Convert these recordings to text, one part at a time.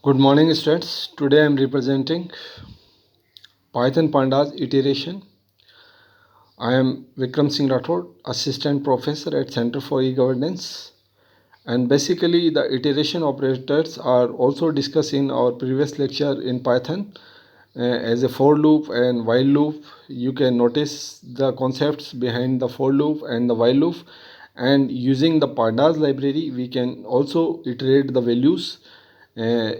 Good morning, students. Today I am representing Python Pandas iteration. I am Vikram Singh Rathod, Assistant Professor at Center for E-Governance. And basically, the iteration operators are also discussed in our previous lecture in Python. As a for loop and while loop, you can notice the concepts behind the for loop and the while loop. And using the Pandas library, we can also iterate the values uh,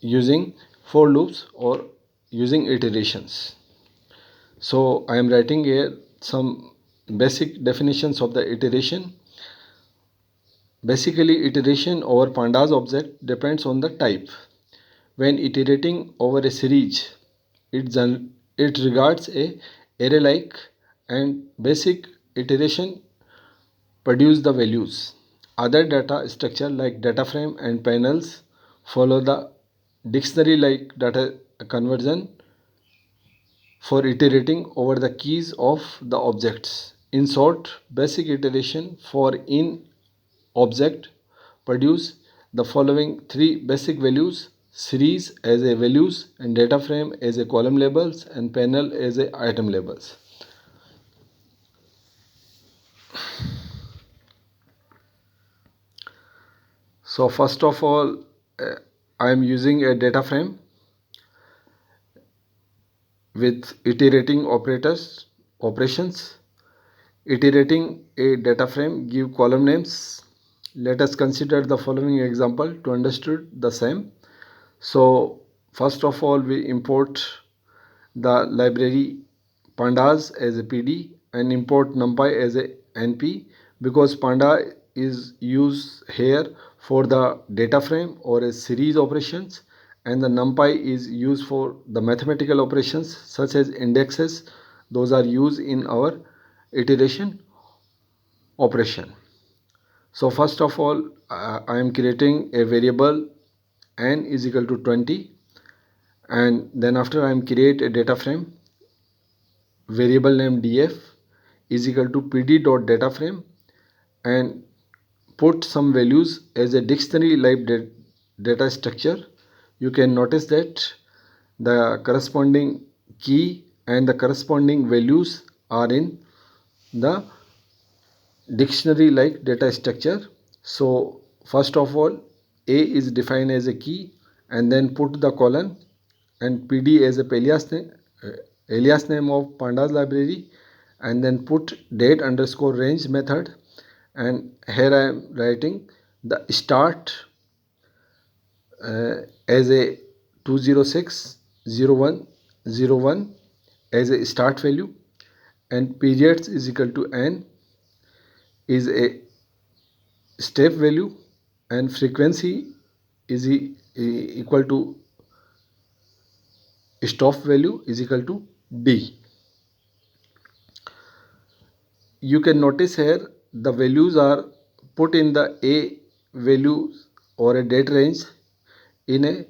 using for loops or using iterations. So I am writing here some basic definitions of the iteration. Basically, iteration over pandas object depends on the type. When iterating over a series, it regards a array like and basic iteration produce the values. Other data structure like data frame and panels follow the dictionary like data conversion for iterating over the keys of the objects. In short, basic iteration for in object produce the following three basic values: series as a values and data frame as a column labels and panel as a item labels. So first of all, I am using a data frame with iterating operations. Iterating a data frame give column names. Let us consider the following example to understand the same. So first of all, we import the library pandas as a pd and import numpy as a np, because panda is used here for the data frame or a series operations, and the numpy is used for the mathematical operations such as indexes. Those are used in our iteration operation. So first of all, I am creating a variable n is equal to 20, and then after I am create a data frame variable name df is equal to pd dot data frame and put some values as a dictionary like data structure. You can notice that the corresponding key and the corresponding values are in the dictionary like data structure. So first of all, a is defined as a key and then put the colon and pd as a alias name of pandas library, and then put date underscore range method, and here I am writing the start as a 2060101 as a start value, and periods is equal to n is a step value, and frequency is equal to stop value is equal to d. You can notice here the values are put in the a values or a date range in a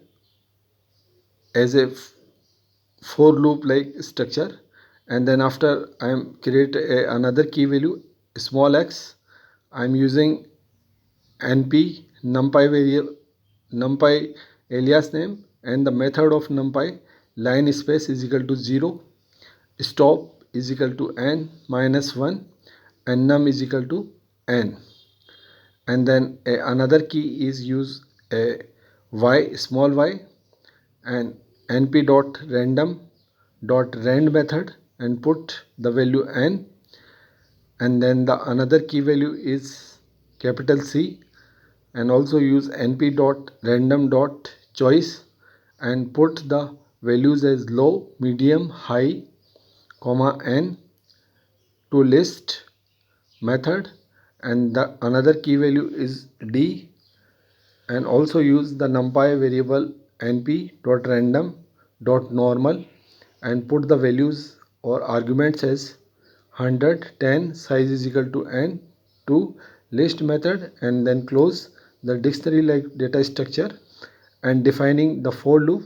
as a for loop like structure, and then after I am create another key value small x. I am using np numpy variable numpy alias name, and the method of numpy line space is equal to 0, stop is equal to n minus 1, and num is equal to n, and then another key is use a y small y and np dot random dot rand method and put the value n, and then the another key value is capital C, and also use np dot random dot choice and put the values as low medium high comma n to list method, and the another key value is d, and also use the numpy variable np dot random dot normal and put the values or arguments as 100 10 size is equal to n to list method, and then close the dictionary like data structure and defining the for loop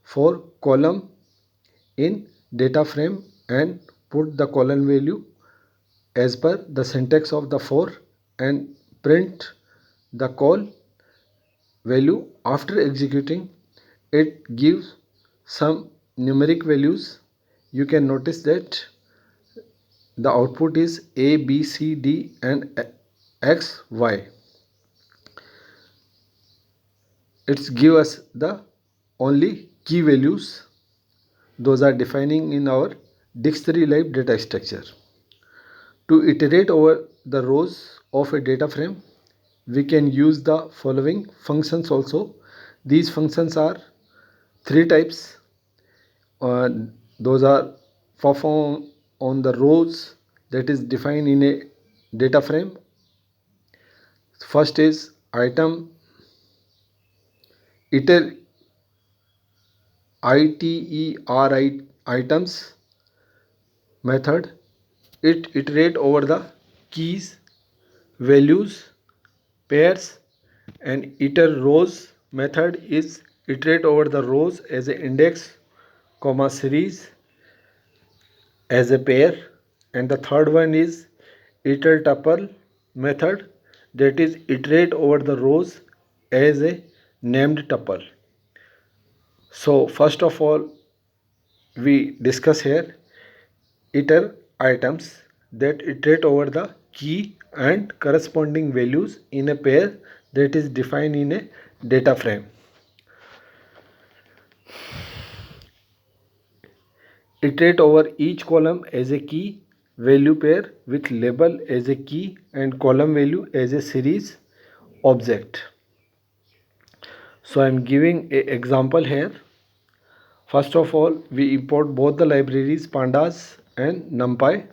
for column in data frame and put the column value as per the syntax of the for and print the call value. After executing, it gives some numeric values. You can notice that the output is A, B, C, D and X, Y. It's give us the only key values. Those are defining in our dictionary like data structure. To iterate over the rows of a data frame, we can use the following functions also. These functions are three types. uh, those are perform on the rows that is defined in a data frame. First is item iter items method. It iterate over the keys, values, pairs, and iter rows method is iterate over the rows as a index, comma series as a pair. And the third one is iter tuple method, that is iterate over the rows as a named tuple. So first of all, we discuss here iter items that iterate over the key and corresponding values in a pair that is defined in a data frame. Iterate over each column as a key value pair with label as a key and column value as a series object. So I am giving an example here. First of all, we import both the libraries pandas and numpy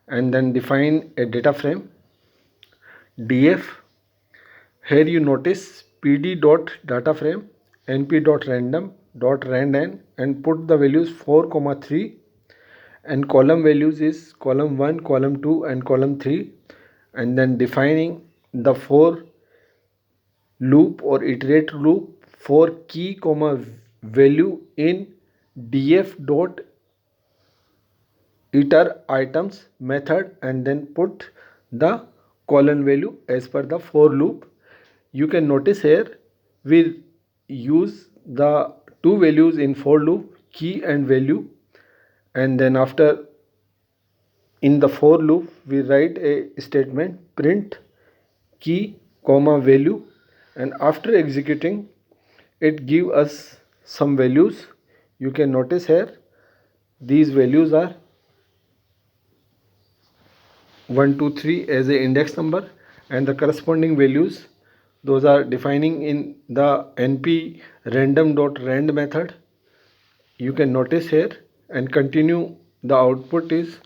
and then define a data frame df. Here you notice pd.dataframe np.random.randan and put the values 4, 3 and column values is column 1, column 2 and column 3, and then defining the for loop or iterate loop for key comma value in df dot iter items method and then put the colon value as per the for loop. You can notice here we use the two values in for loop, key and value, and then after in the for loop we write a statement print key comma value, and after executing it give us some values. You can notice here these values are 1 2 3 as a index number and the corresponding values those are defining in the np random.rand method. You can notice here and continue. The output is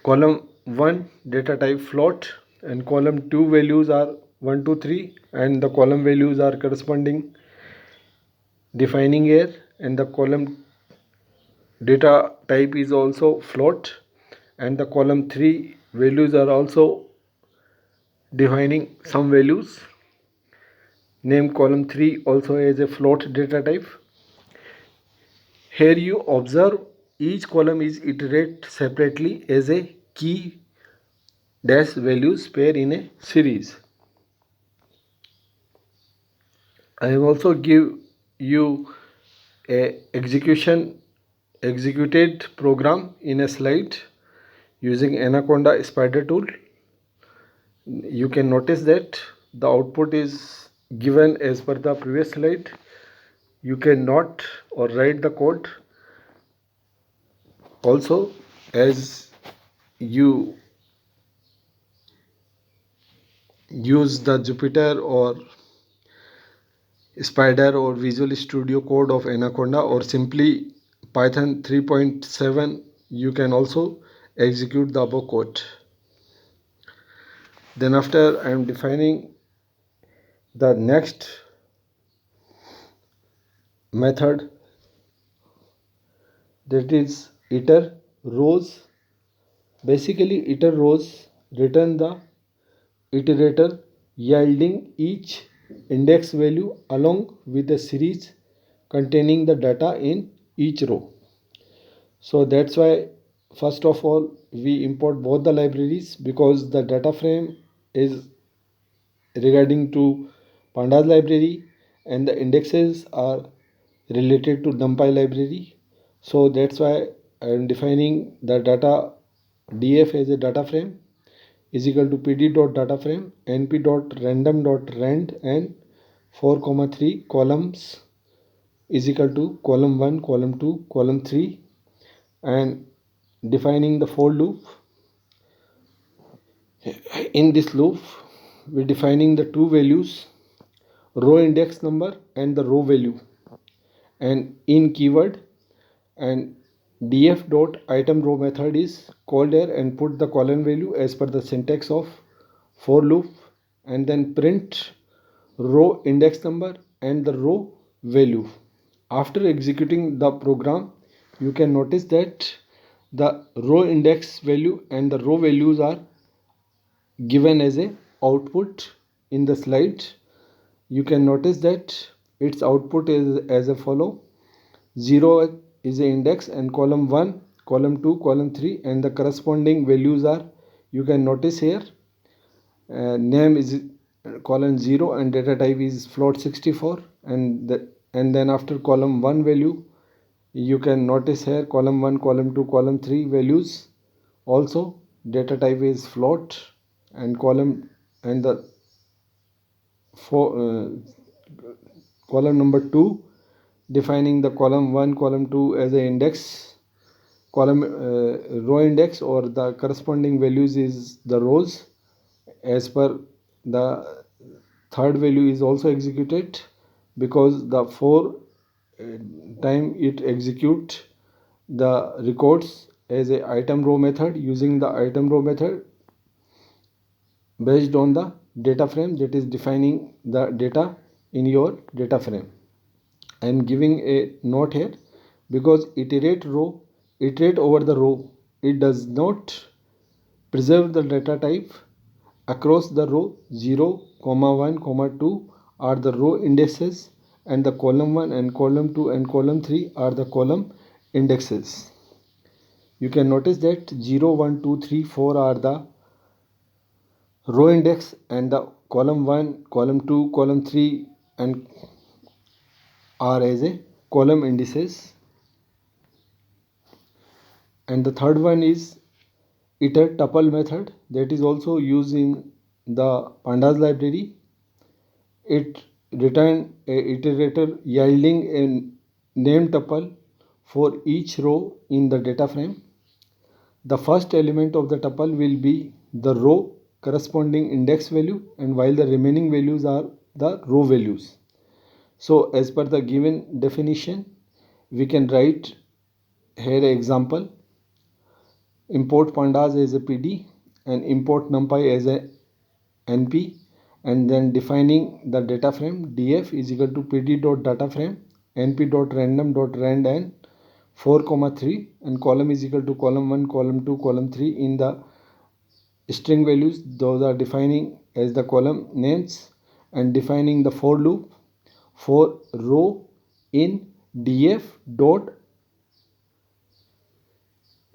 column 1 data type float and column 2 values are 1 2 3 and the column values are corresponding defining here, and the column data type is also float and the column 3 values are also defining some values. Name column 3 also as a float data type. Here you observe each column is iterate separately as a key dash values pair in a series. I have also give you a executed program in a slide using Anaconda spider tool. You can notice that the output is given as per the previous slide. You can note or write the code also as you use the Jupyter or Spider or Visual Studio Code of Anaconda or simply Python 3.7. You can also execute the above code. Then after I am defining the next method, that is iter rows. Basically iter rows return the iterator yielding each index value along with a series containing the data in each row. So that's why first of all we import both the libraries because the data frame is regarding to pandas library and the indexes are related to numpy library. So that's why I am defining the data df as a data frame is equal to pd dot data frame np dot random dot rand and 4 3 columns is equal to column 1 column 2 column 3 and defining the for loop. In this loop we're defining the two values, row index number and the row value, and in keyword, and df dot item row method is called here and put the column value as per the syntax of for loop, and then print row index number and the row value. After executing the program, you can notice that the row index value and the row values are given as a output in the slide. You can notice that its output is as a follow: 0 is a index and column 1 column 2 column 3, and the corresponding values are, you can notice here, name is column 0 and data type is float 64, and then after column 1 value you can notice here column 1 column 2 column 3 values also data type is float, and column and the for column number 2 defining the column 1 column 2 as a index column row index, or the corresponding values is the rows as per the third value is also executed because the for time it execute the records as a item row method using the item row method based on the data frame that is defining the data in your data frame. I am giving a note here because iterate over the row, it does not preserve the data type across the row. 0 1 2 are the row indices and the column 1 and column 2 and column 3 are the column indexes. You can notice that 0 1 2 3 4 are the row index and the column 1 column 2 column 3 and are as a column indices, and the third one is iter tuple method that is also used in the pandas library. It return a iterator yielding a name tuple for each row in the data frame. The first element of the tuple will be the row corresponding index value, and while the remaining values are the row values. So as per the given definition, we can write here an example: import pandas as a pd and import numpy as a np, and then defining the data frame df is equal to pd dot data frame np dot random dot rand and 4 3, and column is equal to column 1 column 2 column 3 in the string values, those are defining as the column names, and defining the for loop for row in df dot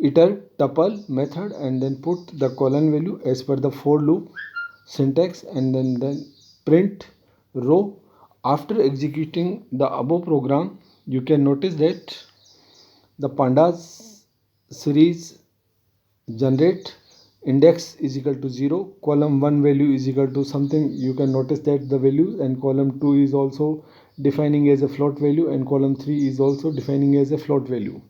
iter tuple method, and then put the column value as per the for loop syntax, and then print row. After executing the above program, you can notice that the pandas series generate index is equal to 0, column 1 value is equal to something, you can notice that the value, and column 2 is also defining as a float value, and column 3 is also defining as a float value,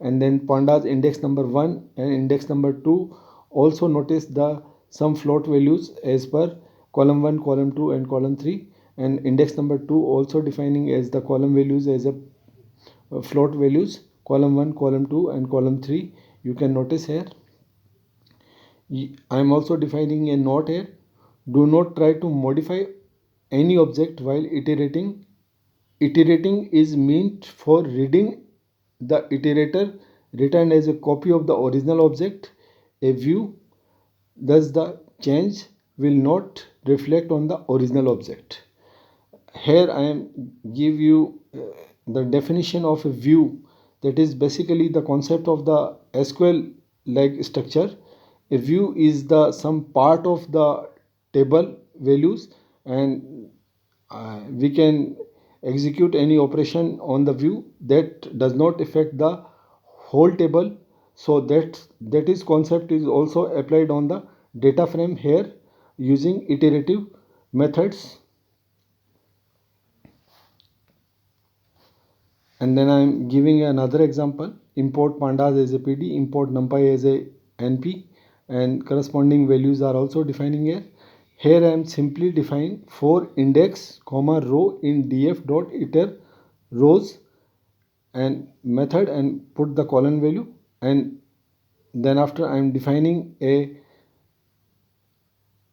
and then pandas index number 1 and index number 2 also notice the some float values as per column 1 column 2 and column 3, and index number 2 also defining as the column values as a float values, column 1 column 2 and column 3. You can notice here I am also defining a note here: do not try to modify any object while iterating. Iterating is meant for reading the iterator returned as a copy of the original object, a view, thus the change will not reflect on the original object. Here I am give you the definition of a view, that is basically the concept of the SQL like structure. A view is the some part of the table values, and we can execute any operation on the view that does not affect the whole table. So that is concept is also applied on the data frame here using iterative methods. And then I'm giving another example: import pandas as a pd, import numpy as a np, and corresponding values are also defining here. Here I am simply defining for index comma row in df dot iter rows and method and put the column value. And then after I am defining a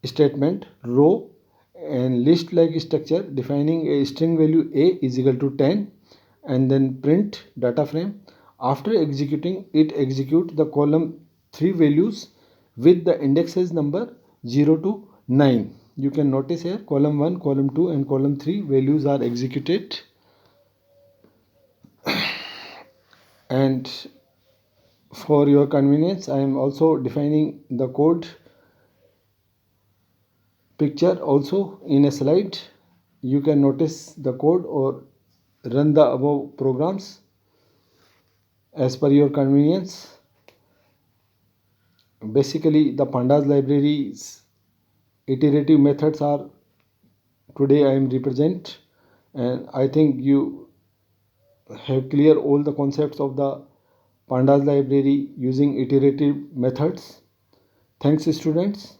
statement row and list like structure, defining a string value a is equal to 10, and then print data frame. After executing it, execute the column 3 values with the indexes number 0 to 9. You can notice here column 1, column 2 and column 3 values are executed. And for your convenience, I am also defining the code picture also in a slide. You can notice the code or run the above programs as per your convenience. Basically, the pandas library's iterative methods are today I am represent, and I think you have clear all the concepts of the pandas library using iterative methods. Thanks, students.